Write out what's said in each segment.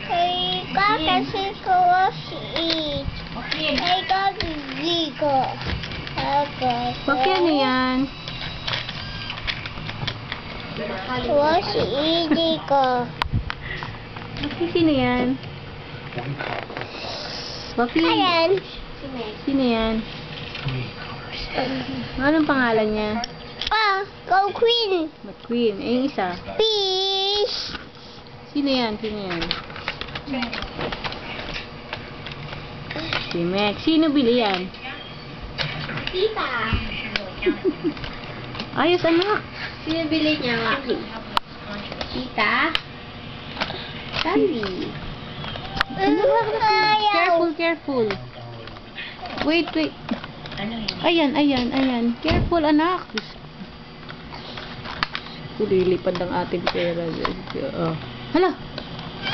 Ikaw kasi ko si Ikaw hindi ko. Bakit ano yan? Ko si hindi ko. Bakit sino yan? Bakit? Ayan. Sino yan? Anong pangalan niya? Go Queen. McQueen. Eh, yung isa. Fish. Sino yan? Sino yan? Si Mac. Sino bili yan? Tita. Ayos, anak. Sino bili niya, Maki? Tita? Sandy. Careful, careful. Wait, wait. Ayan, ayan, ayan. Careful, anak. Lilipad ang ating pera. Oh. Hala!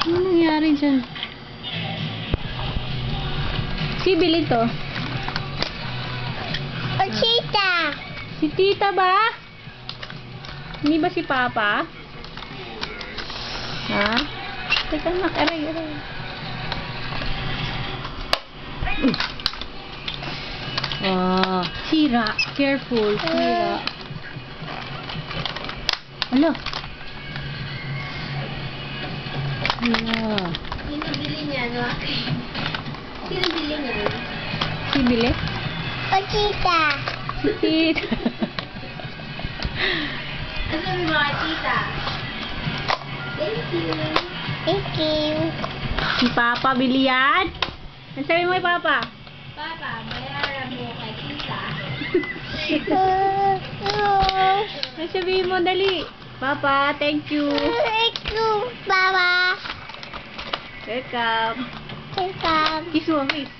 Ano nangyari dyan? Si bili to? Tita. Si tita ba? Hindi ba si papa? Ha? Teka, anak. Aray, aray. Oh, sira. Careful. Sira. Hala. Hala. Sino bili niya, Maki? Sino bili niya? Si bili? Tita. Si tita. Ano sabi mga tita? Thank you. Thank you. Si papa bili yan? Ano sabi mo kay papa? Papa, bayaran mo kay tita. Ano sabihin mo, dali? Papa, thank you. Thank you, Papa. Welcome. Welcome. Kiss mo, kiss.